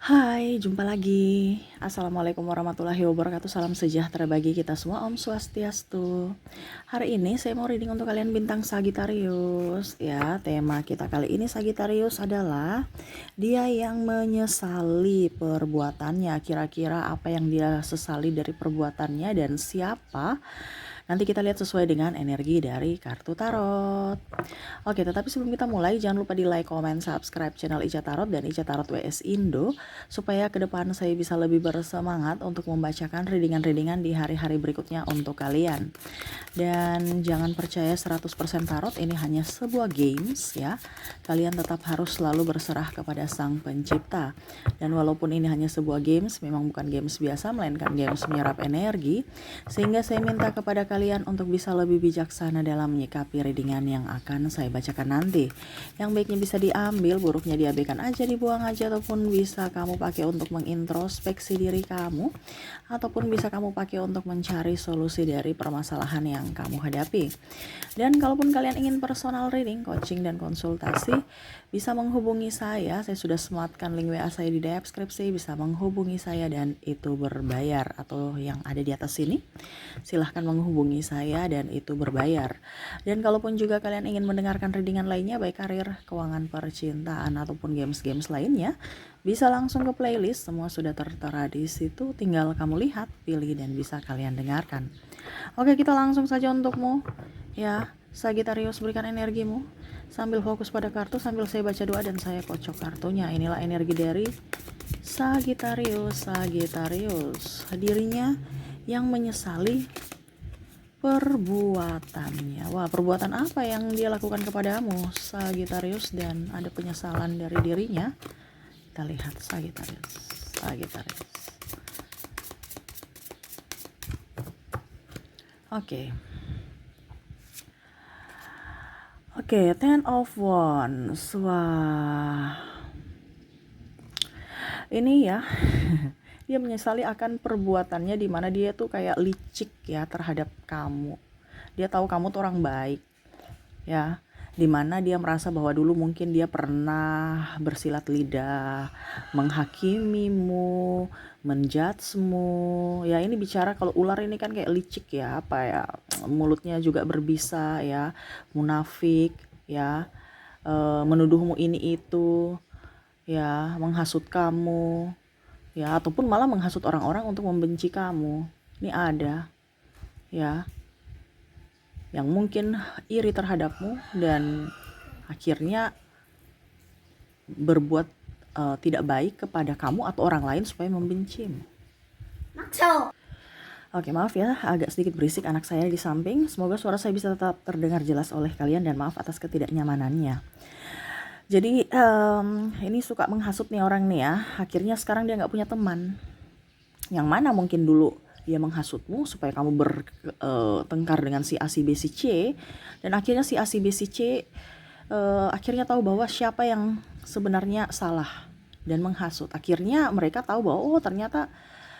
Hai, jumpa lagi. Assalamualaikum warahmatullahi wabarakatuh. Salam sejahtera bagi kita semua. Om Swastiastu. Hari ini saya mau reading untuk kalian bintang Sagittarius. Ya, tema kita kali ini Sagittarius adalah dia yang menyesali perbuatannya. Kira-kira apa yang dia sesali dari perbuatannya dan siapa? Nanti kita lihat sesuai dengan energi dari kartu tarot. Oke, tetapi sebelum kita mulai, jangan lupa di like, comment, subscribe channel Ica Tarot dan Ica Tarot WS Indo, supaya ke depan saya bisa lebih bersemangat untuk membacakan readingan-readingan di hari-hari berikutnya untuk kalian. Dan jangan percaya 100% tarot, ini hanya sebuah games ya. Kalian tetap harus selalu berserah kepada Sang Pencipta. Dan walaupun ini hanya sebuah games, memang bukan games biasa, melainkan games menyerap energi, sehingga saya minta kepada kalian untuk bisa lebih bijaksana dalam menyikapi readingan yang akan saya bacakan nanti. Yang baiknya bisa diambil, buruknya diabaikan aja, dibuang aja, ataupun bisa kamu pakai untuk mengintrospeksi diri kamu, ataupun bisa kamu pakai untuk mencari solusi dari permasalahan yang kamu hadapi. Dan kalaupun kalian ingin personal reading, coaching, dan konsultasi, bisa menghubungi saya sudah sematkan link WA saya di deskripsi, bisa menghubungi saya dan itu berbayar, atau yang ada di atas sini silahkan menghubungi saya dan itu berbayar. Dan kalaupun juga kalian ingin mendengarkan readingan lainnya, baik karir, keuangan, percintaan, ataupun games-games lainnya, bisa langsung ke playlist, semua sudah tertera di situ, tinggal kamu lihat, pilih, dan bisa kalian dengarkan. Oke, kita langsung saja untukmu ya Sagittarius, berikan energimu sambil fokus pada kartu, sambil saya baca doa dan saya kocok kartunya. Inilah energi dari Sagittarius. Dirinya yang menyesali perbuatannya. Wah, perbuatan apa yang dia lakukan kepadamu, Sagittarius, dan ada penyesalan dari dirinya. Kita lihat Sagittarius. Oke, Ten of Wands. Wah, ini ya, dia menyesali akan perbuatannya, di mana dia tuh kayak licik ya terhadap kamu. Dia tahu kamu tuh orang baik ya, dimana dia merasa bahwa dulu mungkin dia pernah bersilat lidah, menghakimimu, menjudgemu ya. Ini bicara kalau ular ini kan kayak licik ya, apa ya, mulutnya juga berbisa ya, munafik ya, menuduhmu ini itu ya, menghasut kamu ya, ataupun malah menghasut orang-orang untuk membenci kamu. Ini ada ya, yang mungkin iri terhadapmu dan akhirnya berbuat tidak baik kepada kamu atau orang lain supaya membencimu. Oke, maaf ya, agak sedikit berisik anak saya di samping. Semoga suara saya bisa tetap terdengar jelas oleh kalian dan maaf atas ketidaknyamanannya. Jadi ini suka menghasut nih orang nih ya. Akhirnya sekarang dia nggak punya teman. Yang mana mungkin dulu dia menghasutmu supaya kamu bertengkar dengan si A, si B, si C, dan akhirnya si A, si B, si C akhirnya tahu bahwa siapa yang sebenarnya salah dan menghasut. Akhirnya mereka tahu bahwa oh ternyata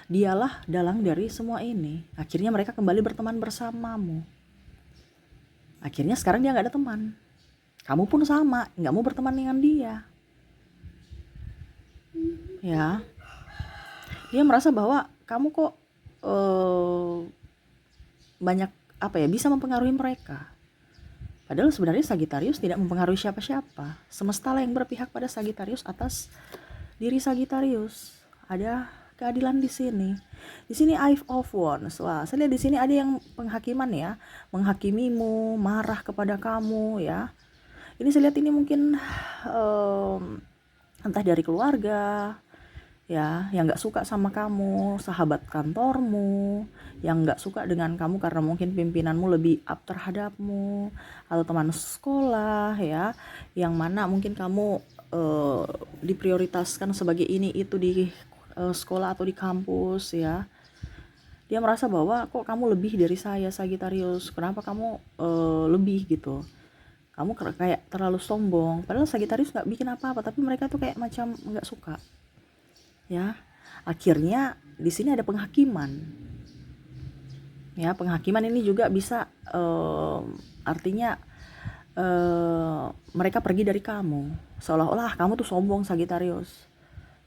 dialah dalang dari semua ini. Akhirnya mereka kembali berteman bersamamu. Akhirnya sekarang dia nggak ada teman. Kamu pun sama, nggak mau berteman dengan dia. Ya, dia merasa bahwa kamu kok banyak apa ya, bisa mempengaruhi mereka. Padahal sebenarnya Sagittarius tidak mempengaruhi siapa-siapa. Semesta lah yang berpihak pada Sagittarius atas diri Sagittarius. Ada keadilan di sini. Di sini Five of Wands. Wah, saya lihat di sini ada yang penghakiman ya, menghakimimu, marah kepada kamu ya. Ini saya lihat ini mungkin entah dari keluarga ya, yang nggak suka sama kamu, sahabat kantormu yang nggak suka dengan kamu karena mungkin pimpinanmu lebih up terhadapmu, atau teman sekolah ya, yang mana mungkin kamu diprioritaskan sebagai ini itu di sekolah atau di kampus ya. Dia merasa bahwa kok kamu lebih dari saya Sagittarius, kenapa kamu lebih gitu, kamu kayak terlalu sombong. Padahal Sagittarius nggak bikin apa-apa, tapi mereka tuh kayak macam nggak suka ya. Akhirnya di sini ada penghakiman ya. Penghakiman ini juga bisa artinya mereka pergi dari kamu, seolah-olah kamu tuh sombong Sagittarius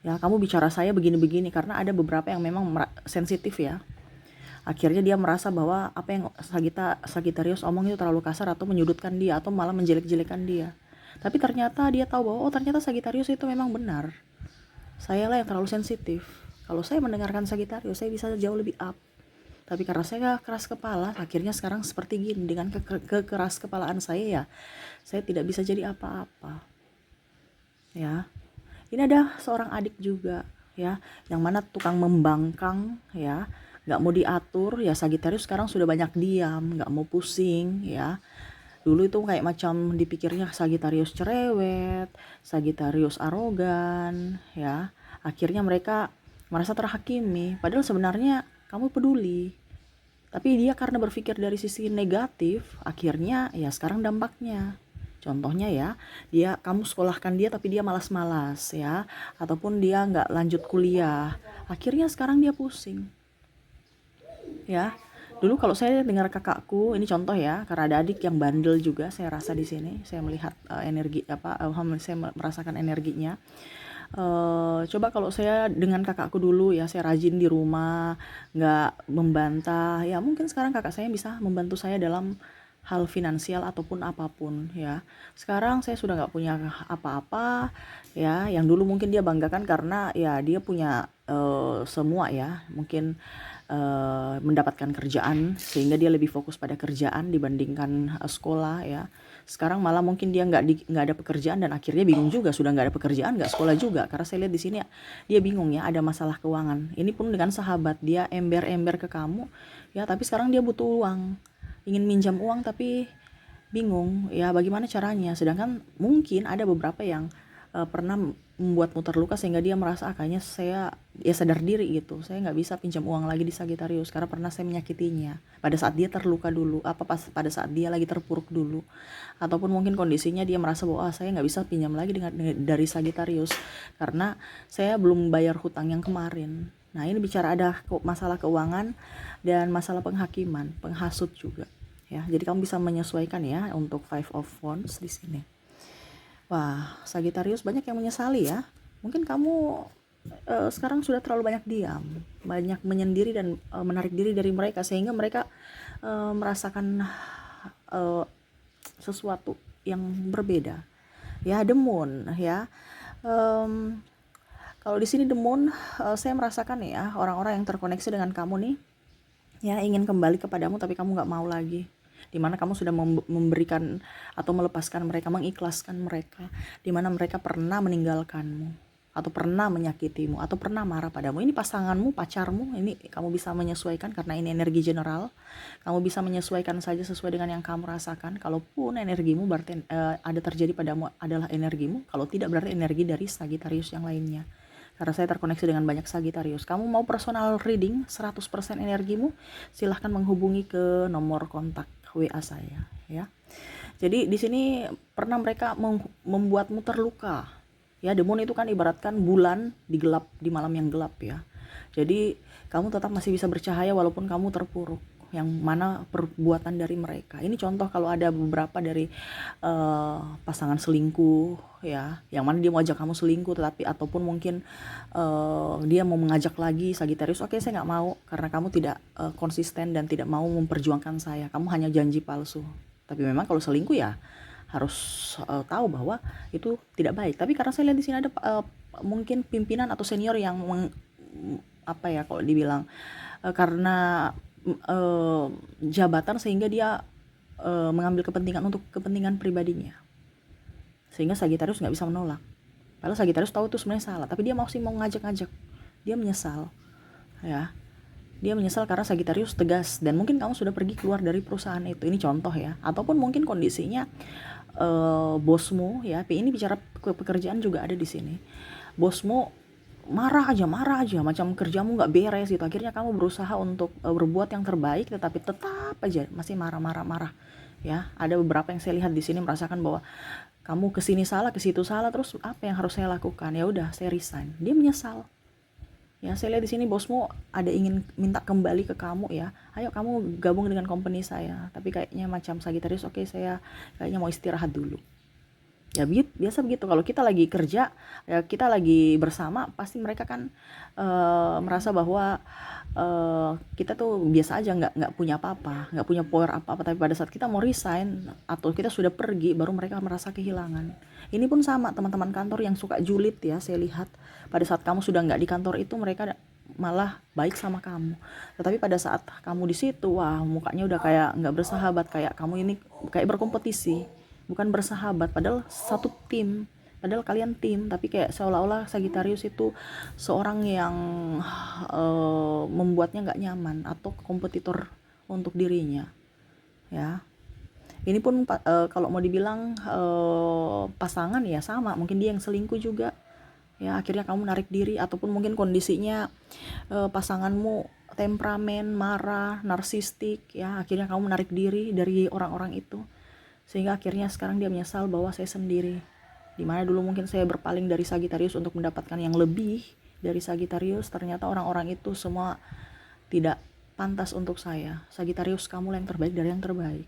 Ya, kamu bicara saya begini-begini, karena ada beberapa yang memang sensitif ya. Akhirnya dia merasa bahwa apa yang Sagitarius omong itu terlalu kasar atau menyudutkan dia atau malah menjelek-jelekan dia. Tapi ternyata dia tahu bahwa oh ternyata Sagitarius itu memang benar. Saya lah yang terlalu sensitif. Kalau saya mendengarkan Sagitarius, saya bisa jauh lebih up. Tapi karena saya keras kepala, akhirnya sekarang seperti gini. Dengan kekeras kepalaan saya ya, saya tidak bisa jadi apa-apa. Ya, ini ada seorang adik juga ya, yang mana tukang membangkang ya, nggak mau diatur ya. Sagitarius sekarang sudah banyak diam, nggak mau pusing ya. Dulu itu kayak macam dipikirnya Sagitarius cerewet, Sagitarius arogan ya. Akhirnya mereka merasa terhakimi, padahal sebenarnya kamu peduli. Tapi dia karena berpikir dari sisi negatif, akhirnya ya sekarang dampaknya. Contohnya ya, kamu sekolahkan dia tapi dia malas-malas ya, ataupun dia nggak lanjut kuliah. Akhirnya sekarang dia pusing. Ya. Dulu kalau saya dengar kakakku, ini contoh ya, karena ada adik yang bandel juga, saya rasa di sini, saya melihat saya merasakan energinya. Coba kalau saya dengan kakakku dulu ya, saya rajin di rumah, nggak membantah, ya mungkin sekarang kakak saya bisa membantu saya dalam hal finansial ataupun apapun ya. Sekarang saya sudah nggak punya apa-apa ya, yang dulu mungkin dia banggakan karena ya dia punya semua ya, mungkin mendapatkan kerjaan sehingga dia lebih fokus pada kerjaan dibandingkan sekolah ya. Sekarang malah mungkin dia nggak ada pekerjaan dan akhirnya bingung juga, sudah nggak ada pekerjaan nggak sekolah juga, karena saya lihat di sini dia bingung ya, ada masalah keuangan. Ini pun dengan sahabat dia ember-ember ke kamu ya, tapi sekarang dia butuh uang, ingin minjam uang tapi bingung ya bagaimana caranya. Sedangkan mungkin ada beberapa yang pernah membuatmu terluka sehingga dia merasa kayaknya saya ya sadar diri gitu, saya nggak bisa pinjam uang lagi di Sagitarius karena pernah saya menyakitinya pada saat dia terluka dulu, pada saat dia lagi terpuruk dulu, ataupun mungkin kondisinya dia merasa bahwa saya nggak bisa pinjam lagi dari Sagitarius karena saya belum bayar hutang yang kemarin. Nah ini bicara ada masalah keuangan dan masalah penghakiman, penghasut juga ya. Jadi kamu bisa menyesuaikan ya untuk Five of Wands di sini. Wah, Sagitarius banyak yang menyesali ya. Mungkin kamu sekarang sudah terlalu banyak diam, banyak menyendiri dan menarik diri dari mereka sehingga mereka merasakan sesuatu yang berbeda. Ya, The Moon ya. Kalau di sini The Moon, saya merasakan ya orang-orang yang terkoneksi dengan kamu nih, ya ingin kembali kepadamu tapi kamu nggak mau lagi. Dimana kamu sudah memberikan atau melepaskan mereka, mengikhlaskan mereka, dimana mereka pernah meninggalkanmu atau pernah menyakitimu atau pernah marah padamu. Ini pasanganmu, pacarmu, ini kamu bisa menyesuaikan karena ini energi general. Kamu bisa menyesuaikan saja sesuai dengan yang kamu rasakan. Kalaupun energimu berarti ada terjadi padamu adalah energimu, kalau tidak berarti energi dari Sagitarius yang lainnya. Karena saya terkoneksi dengan banyak Sagitarius. Kamu mau personal reading 100% energimu, silahkan menghubungi ke nomor kontak WA saya ya. Jadi di sini pernah mereka membuatmu terluka. Ya, The Moon itu kan ibaratkan bulan di malam yang gelap ya. Jadi kamu tetap masih bisa bercahaya walaupun kamu terpuruk. Yang mana perbuatan dari mereka. Ini contoh kalau ada beberapa dari pasangan selingkuh ya, yang mana dia mau ajak kamu selingkuh tetapi ataupun mungkin dia mau mengajak lagi Sagitarius, oke, saya nggak mau karena kamu tidak konsisten dan tidak mau memperjuangkan saya, kamu hanya janji palsu. Tapi memang kalau selingkuh ya harus tahu bahwa itu tidak baik. Tapi karena saya lihat di sini ada mungkin pimpinan atau senior yang kalau dibilang karena jabatan sehingga dia mengambil kepentingan untuk kepentingan pribadinya, sehingga Sagitarius nggak bisa menolak. Padahal Sagitarius tahu itu sebenarnya salah, tapi dia masih mau ngajak-ngajak. Dia menyesal ya, dia menyesal karena Sagitarius tegas dan mungkin kamu sudah pergi keluar dari perusahaan itu. Ini contoh ya, ataupun mungkin kondisinya bosmu ya, ini bicara pekerjaan juga ada di sini. Bosmu marah aja, macam kerjamu nggak beres gitu. Akhirnya kamu berusaha untuk berbuat yang terbaik, tetapi tetap aja masih marah. Ya, ada beberapa yang saya lihat di sini merasakan bahwa kamu kesini salah, ke situ salah, terus apa yang harus saya lakukan? Ya udah, saya resign. Dia menyesal. Ya, saya lihat di sini bosmu ada ingin minta kembali ke kamu ya. Ayo kamu gabung dengan company saya. Tapi kayaknya macam Sagitarius, oke, saya kayaknya mau istirahat dulu. Ya biasa begitu, kalau kita lagi kerja, ya kita lagi bersama, pasti mereka kan merasa bahwa kita tuh biasa aja, nggak punya apa-apa, nggak punya power apa-apa. Tapi pada saat kita mau resign atau kita sudah pergi, baru mereka merasa kehilangan. Ini pun sama teman-teman kantor yang suka julid ya, saya lihat pada saat kamu sudah nggak di kantor itu, mereka malah baik sama kamu. Tetapi pada saat kamu di situ, wah mukanya udah kayak nggak bersahabat, kayak kamu ini kayak berkompetisi, bukan bersahabat, padahal satu tim, padahal kalian tim, tapi kayak seolah-olah Sagittarius itu seorang yang membuatnya nggak nyaman atau kompetitor untuk dirinya, ya. Ini pun kalau mau dibilang pasangan ya sama, mungkin dia yang selingkuh juga, ya. Akhirnya kamu narik diri, ataupun mungkin kondisinya pasanganmu temperamen, marah, narsistik, ya. Akhirnya kamu menarik diri dari orang-orang itu, sehingga akhirnya sekarang dia menyesal bahwa saya sendiri. Dimana dulu mungkin saya berpaling dari Sagittarius untuk mendapatkan yang lebih dari Sagittarius, ternyata orang-orang itu semua tidak pantas untuk saya. Sagittarius, kamu yang terbaik dari yang terbaik.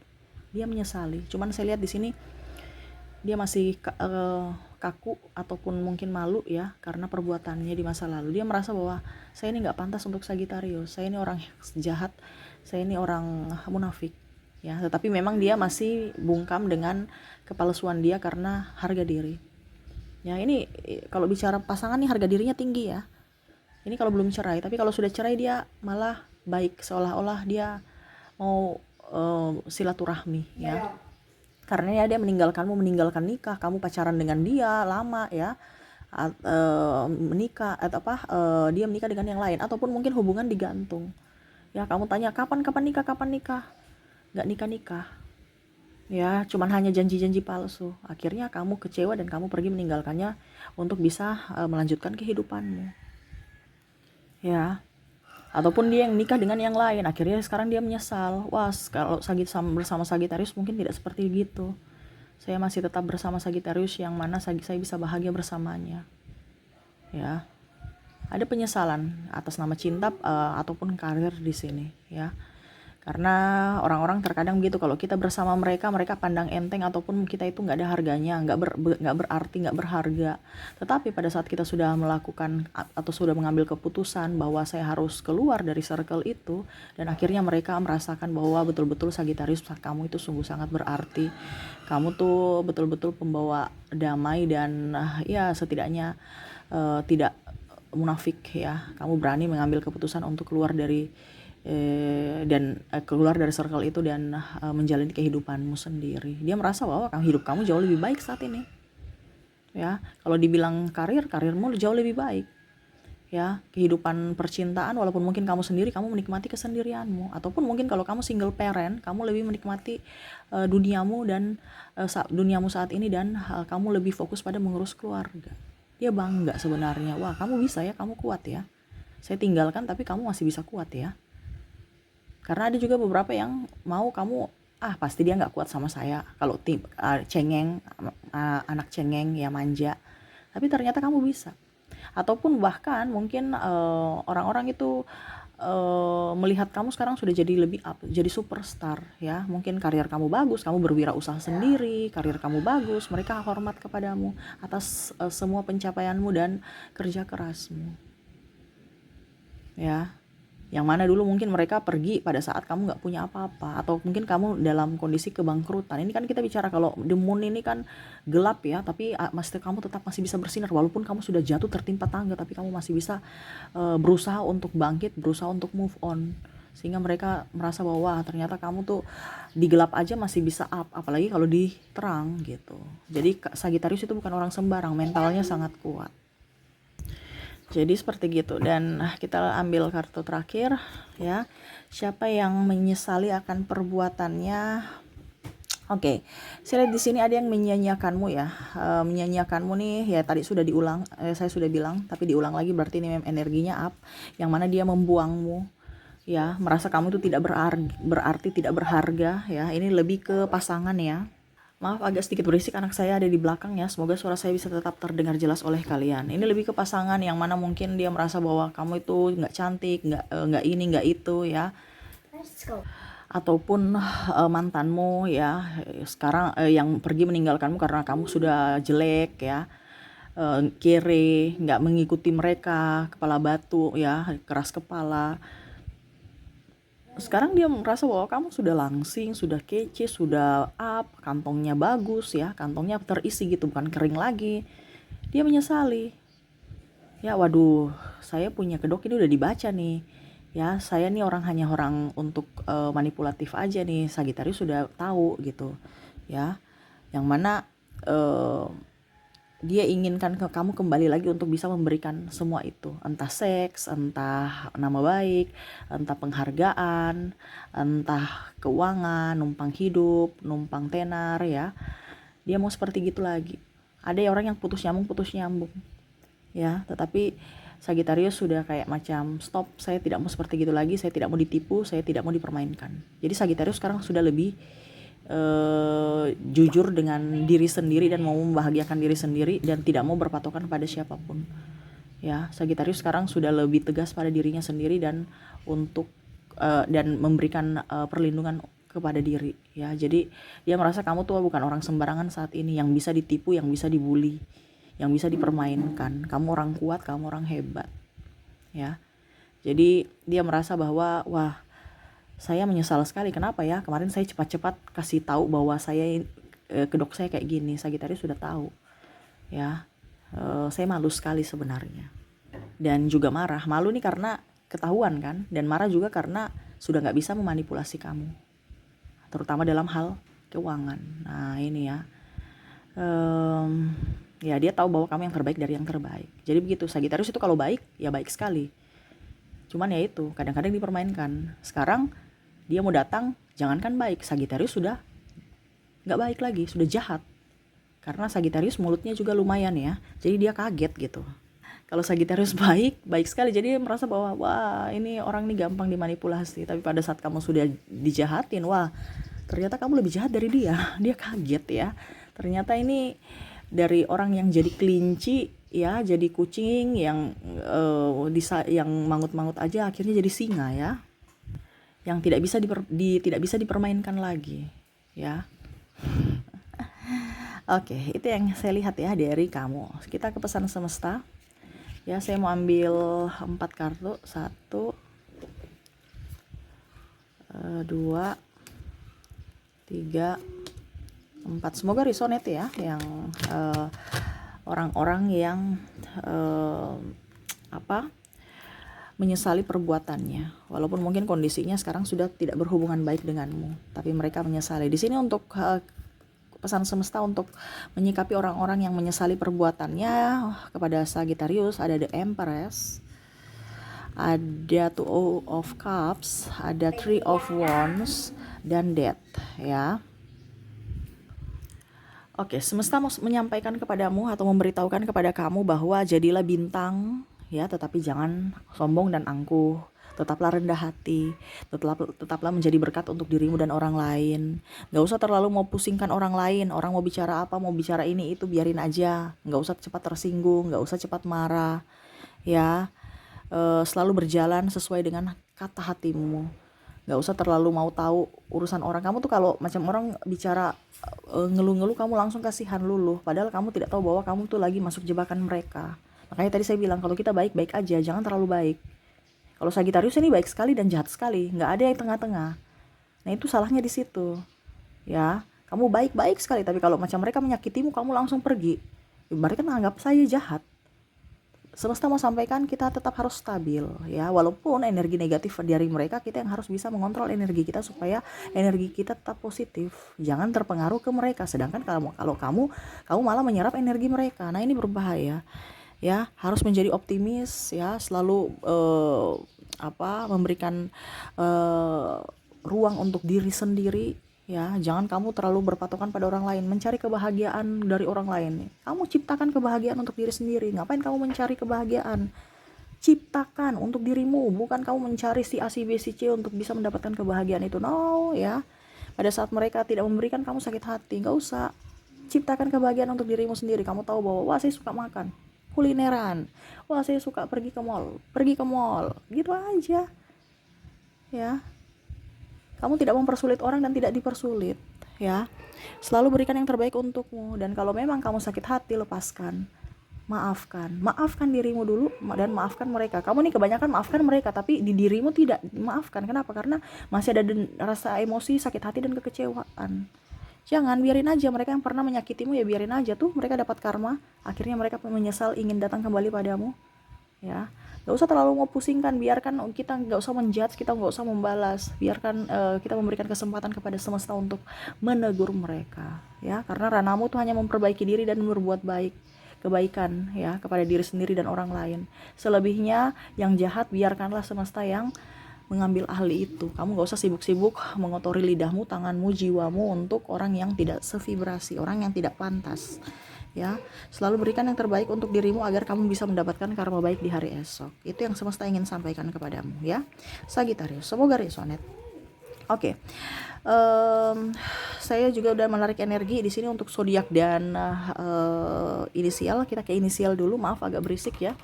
Dia menyesali. Cuman saya lihat di sini dia masih kaku ataupun mungkin malu ya, karena perbuatannya di masa lalu. Dia merasa bahwa saya ini nggak pantas untuk Sagittarius, saya ini orang jahat, saya ini orang munafik, ya. Tetapi memang dia masih bungkam dengan kepalsuan dia karena harga diri, ya. Ini kalau bicara pasangan nih, harga dirinya tinggi ya. Ini kalau belum cerai, tapi kalau sudah cerai dia malah baik, seolah-olah dia mau silaturahmi, ya. Karena ya dia meninggalkan nikah, kamu pacaran dengan dia lama ya, menikah atau dia menikah dengan yang lain, ataupun mungkin hubungan digantung, ya. Kamu tanya kapan nikah, nggak nikah, ya. Cuman hanya janji-janji palsu. Akhirnya kamu kecewa dan kamu pergi meninggalkannya untuk bisa melanjutkan kehidupanmu, ya. Ataupun dia yang nikah dengan yang lain, akhirnya sekarang dia menyesal. Wah, kalau bersama Sagittarius mungkin tidak seperti gitu. Saya masih tetap bersama Sagittarius yang mana saya bisa bahagia bersamanya, ya. Ada penyesalan atas nama cinta ataupun karir di sini, ya. Karena orang-orang terkadang begitu, kalau kita bersama mereka pandang enteng, ataupun kita itu nggak ada harganya, nggak berarti, nggak berharga. Tetapi pada saat kita sudah melakukan atau sudah mengambil keputusan bahwa saya harus keluar dari circle itu, dan akhirnya mereka merasakan bahwa betul-betul Sagittarius, kamu itu sungguh sangat berarti, kamu tuh betul-betul pembawa damai, dan ya setidaknya tidak munafik, ya. Kamu berani mengambil keputusan untuk keluar dari keluar dari circle itu dan menjalani kehidupanmu sendiri. Dia merasa bahwa hidup kamu jauh lebih baik saat ini, ya. Kalau dibilang karirmu jauh lebih baik, ya. Kehidupan percintaan, walaupun mungkin kamu sendiri, kamu menikmati kesendirianmu, ataupun mungkin kalau kamu single parent, kamu lebih menikmati duniamu saat ini, dan kamu lebih fokus pada mengurus keluarga. Dia bangga sebenarnya. Wah, kamu bisa ya, kamu kuat ya. Saya tinggalkan tapi kamu masih bisa kuat ya. Karena ada juga beberapa yang mau kamu, pasti dia nggak kuat sama saya, kalau cengeng, anak cengeng ya, manja. Tapi ternyata kamu bisa. Ataupun bahkan mungkin orang-orang itu melihat kamu sekarang sudah jadi lebih up, jadi superstar, ya. Mungkin karir kamu bagus, kamu berwirausaha sendiri, karir kamu bagus, mereka hormat kepadamu atas semua pencapaianmu dan kerja kerasmu, ya. Yang mana dulu mungkin mereka pergi pada saat kamu nggak punya apa-apa, atau mungkin kamu dalam kondisi kebangkrutan. Ini kan kita bicara kalau the moon ini kan gelap ya, tapi kamu tetap masih bisa bersinar, walaupun kamu sudah jatuh tertimpa tangga, tapi kamu masih bisa berusaha untuk bangkit, berusaha untuk move on, sehingga mereka merasa bahwa ternyata kamu tuh di gelap aja masih bisa up, apalagi kalau di terang gitu. Jadi Sagittarius itu bukan orang sembarang, mentalnya sangat kuat. Jadi seperti gitu. Dan kita ambil kartu terakhir, ya. Siapa yang menyesali akan perbuatannya? Oke. Saya lihat di sini ada yang menyanyiakanmu ya. Menyanyiakanmu nih ya, tadi sudah diulang, saya sudah bilang, tapi diulang lagi berarti ini energinya up. Yang mana dia membuangmu, ya, merasa kamu itu tidak berarti, tidak berharga, ya. Ini lebih ke pasangan ya. Maaf agak sedikit berisik, anak saya ada di belakang ya. Semoga suara saya bisa tetap terdengar jelas oleh kalian. Ini lebih ke pasangan yang mana mungkin dia merasa bahwa kamu itu nggak cantik, nggak ini, nggak itu, ya. ataupun mantanmu ya sekarang yang pergi meninggalkanmu karena kamu sudah jelek ya, kere, nggak mengikuti mereka, kepala batu ya, keras kepala. Sekarang dia merasa bahwa kamu sudah langsing, sudah kece, sudah up, kantongnya bagus ya, kantongnya terisi gitu, bukan kering lagi. Dia menyesali. Ya waduh, saya punya kedok ini udah dibaca nih. Ya, saya nih hanya orang untuk manipulatif aja nih. Sagitarius sudah tahu gitu. Ya, yang mana eh, dia inginkan ke kamu kembali lagi untuk bisa memberikan semua itu, entah seks, entah nama baik, entah penghargaan, entah keuangan, numpang hidup, numpang tenar ya. Dia mau seperti gitu lagi. Ada orang yang putus nyambung ya, tetapi Sagitarius sudah kayak macam stop, saya tidak mau seperti gitu lagi, saya tidak mau ditipu, saya tidak mau dipermainkan. Jadi Sagitarius sekarang sudah lebih jujur dengan diri sendiri dan mau membahagiakan diri sendiri dan tidak mau berpatokan pada siapapun. Ya, Sagitarius sekarang sudah lebih tegas pada dirinya sendiri dan untuk dan memberikan perlindungan kepada diri ya. Jadi dia merasa kamu tuh bukan orang sembarangan saat ini yang bisa ditipu, yang bisa dibully, yang bisa dipermainkan. Kamu orang kuat, kamu orang hebat. Ya. Jadi dia merasa bahwa wah, saya menyesal sekali. Kenapa ya? Kemarin saya cepat-cepat kasih tahu bahwa saya kedok saya kayak gini. Sagitarius sudah tahu. Ya. Saya malu sekali sebenarnya. Dan juga marah. Malu nih karena ketahuan kan, dan marah juga karena sudah nggak bisa memanipulasi kamu, terutama dalam hal keuangan. Nah ini ya, ya dia tahu bahwa kamu yang terbaik dari yang terbaik. Jadi begitu, Sagitarius itu kalau baik ya baik sekali, cuman ya itu kadang-kadang dipermainkan. Sekarang dia mau datang, jangankan baik, Sagitarius sudah nggak baik lagi, sudah jahat. Karena Sagitarius mulutnya juga lumayan ya, jadi dia kaget gitu. Kalau Sagitarius baik sekali, jadi dia merasa bahwa wah ini orang ini gampang dimanipulasi. Tapi pada saat kamu sudah dijahatin, wah ternyata kamu lebih jahat dari dia. Dia kaget ya. Ternyata ini dari orang yang jadi kelinci ya, jadi kucing yang yang mangut-mangut aja akhirnya jadi singa ya. Yang tidak bisa dipermainkan lagi ya. Oke, itu yang saya lihat ya dari kamu. Kita ke pesan semesta. Ya, saya mau ambil 4 kartu. 1 2 3 4. Semoga resonate ya, yang orang-orang yang menyesali perbuatannya, walaupun mungkin kondisinya sekarang sudah tidak berhubungan baik denganmu, tapi mereka menyesali. Di sini untuk pesan semesta untuk menyikapi orang-orang yang menyesali perbuatannya kepada Sagittarius, ada The Empress, ada Two of Cups, ada Three of Wands, dan Death ya. Oke, semesta mau menyampaikan kepadamu atau memberitahukan kepada kamu bahwa jadilah bintang ya, tetapi jangan sombong dan angkuh. Tetaplah rendah hati, tetaplah menjadi berkat untuk dirimu dan orang lain. Gak usah terlalu mau pusingkan orang lain. Orang mau bicara apa, mau bicara ini itu, biarin aja. Gak usah cepat tersinggung, gak usah cepat marah ya. Selalu berjalan sesuai dengan kata hatimu. Gak usah terlalu mau tahu urusan orang. Kamu tuh kalau macam orang bicara ngeluh-ngeluh, kamu langsung kasihan luluh, padahal kamu tidak tahu bahwa kamu tuh lagi masuk jebakan mereka. Makanya tadi saya bilang kalau kita baik-baik aja, jangan terlalu baik. Kalau Sagittarius ini baik sekali dan jahat sekali, nggak ada yang tengah-tengah. Nah itu salahnya di situ, ya. Kamu baik-baik sekali, tapi kalau macam mereka menyakitimu, kamu langsung pergi. Mereka menganggap saya jahat. Semesta mau sampaikan kita tetap harus stabil, ya. Walaupun energi negatif dari mereka, kita yang harus bisa mengontrol energi kita supaya energi kita tetap positif. Jangan terpengaruh ke mereka. Sedangkan kalau kamu malah menyerap energi mereka. Nah ini berbahaya. Ya, harus menjadi optimis ya, selalu memberikan ruang untuk diri sendiri ya. Jangan kamu terlalu berpatokan pada orang lain, mencari kebahagiaan dari orang lain. Kamu ciptakan kebahagiaan untuk diri sendiri. Ngapain kamu mencari kebahagiaan? Ciptakan untuk dirimu, bukan kamu mencari si A, si B, si C untuk bisa mendapatkan kebahagiaan itu. No ya. Pada saat mereka tidak memberikan, kamu sakit hati. Gak usah. Ciptakan kebahagiaan untuk dirimu sendiri. Kamu tahu bahwa wah saya suka makan kulineran, wah saya suka pergi ke mall gitu aja ya. Kamu tidak mempersulit orang dan tidak dipersulit, ya. Selalu berikan yang terbaik untukmu, dan kalau memang kamu sakit hati, lepaskan. Maafkan dirimu dulu dan maafkan mereka. Kamu nih kebanyakan maafkan mereka, tapi di dirimu tidak maafkan. Kenapa? Karena masih ada rasa emosi, sakit hati dan kekecewaan. Jangan, biarin aja mereka yang pernah menyakitimu, ya biarin aja tuh mereka dapat karma. Akhirnya mereka menyesal, ingin datang kembali padamu. Ya, nggak usah terlalu mau pusingkan. Biarkan, kita nggak usah menjudge, kita nggak usah membalas. Biarkan kita memberikan kesempatan kepada semesta untuk menegur mereka, ya. Karena ranamu tuh hanya memperbaiki diri dan berbuat kebaikan, ya, kepada diri sendiri dan orang lain. Selebihnya yang jahat biarkanlah semesta yang mengambil ahli itu. Kamu gak usah sibuk-sibuk mengotori lidahmu, tanganmu, jiwamu untuk orang yang tidak sevibrasi, orang yang tidak pantas, ya. Selalu berikan yang terbaik untuk dirimu agar kamu bisa mendapatkan karma baik di hari esok. Itu yang semesta ingin sampaikan kepadamu, ya, Sagitarius. Semoga resonate. Oke. Saya juga udah menarik energi di sini untuk zodiak dan inisial. Kita ke inisial dulu, maaf agak berisik ya.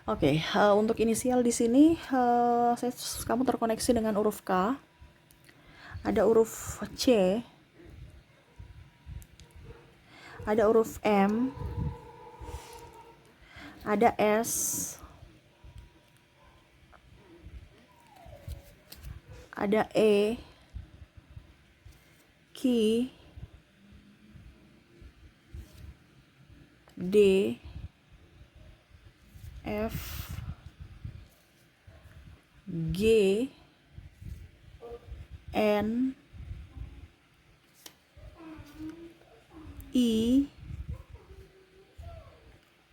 Oke, untuk inisial di sini kamu terkoneksi dengan huruf K, ada huruf C, ada huruf M, ada S, ada E, Q, D, F, G, N, I,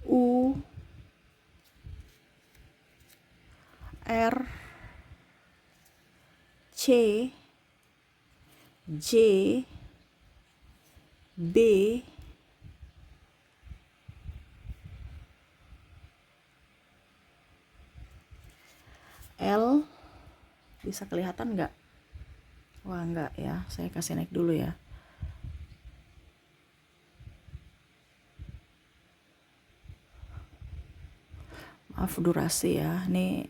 U, R, C, J, B, L. Bisa kelihatan nggak? Wah, nggak ya, saya kasih naik dulu ya. Maaf durasi ya, ini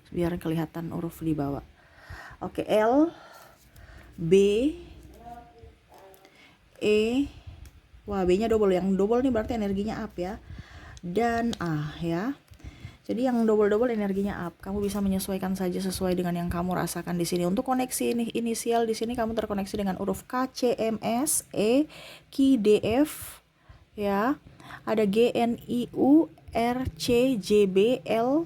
biar kelihatan huruf di bawah. Oke, L, B, E, wah B-nya double, yang double nih berarti energinya up ya, dan A ya. Jadi yang double energinya up. Kamu bisa menyesuaikan saja sesuai dengan yang kamu rasakan di sini. Untuk koneksi ini inisial di sini kamu terkoneksi dengan huruf K, C, M, S, E, Q, D, F ya. Ada G, N, I, U, R, C, J, B, L,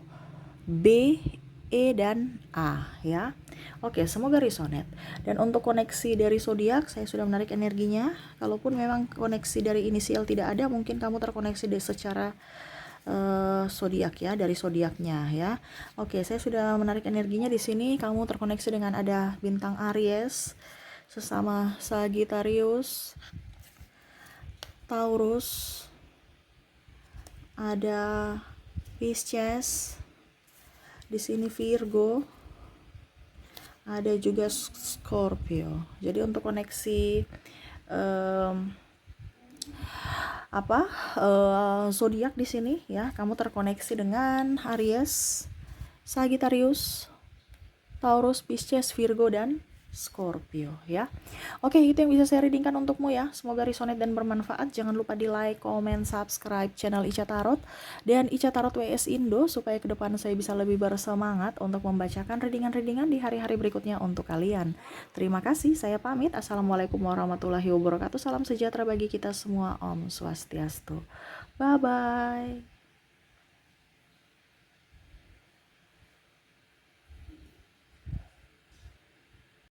B, E dan A ya. Oke, semoga resonate. Dan untuk koneksi dari zodiak saya sudah menarik energinya. Kalaupun memang koneksi dari inisial tidak ada, mungkin kamu terkoneksi secara zodiak ya, dari zodiaknya ya. Oke, saya sudah menarik energinya di sini. Kamu terkoneksi dengan ada bintang Aries, sesama Sagittarius, Taurus, ada Pisces, di sini Virgo, ada juga Scorpio. Jadi untuk koneksi zodiak di sini ya, kamu terkoneksi dengan Aries, Sagittarius, Taurus, Pisces, Virgo dan Scorpio ya. Oke, itu yang bisa saya readingkan untukmu ya. Semoga resonate dan bermanfaat. Jangan lupa di like, comment, subscribe channel Ica Tarot dan Ica Tarot WS Indo supaya ke depan saya bisa lebih bersemangat untuk membacakan readingan-readingan di hari-hari berikutnya untuk kalian. Terima kasih, saya pamit. Assalamualaikum warahmatullahi wabarakatuh. Salam sejahtera bagi kita semua. Om Swastiastu. Bye bye.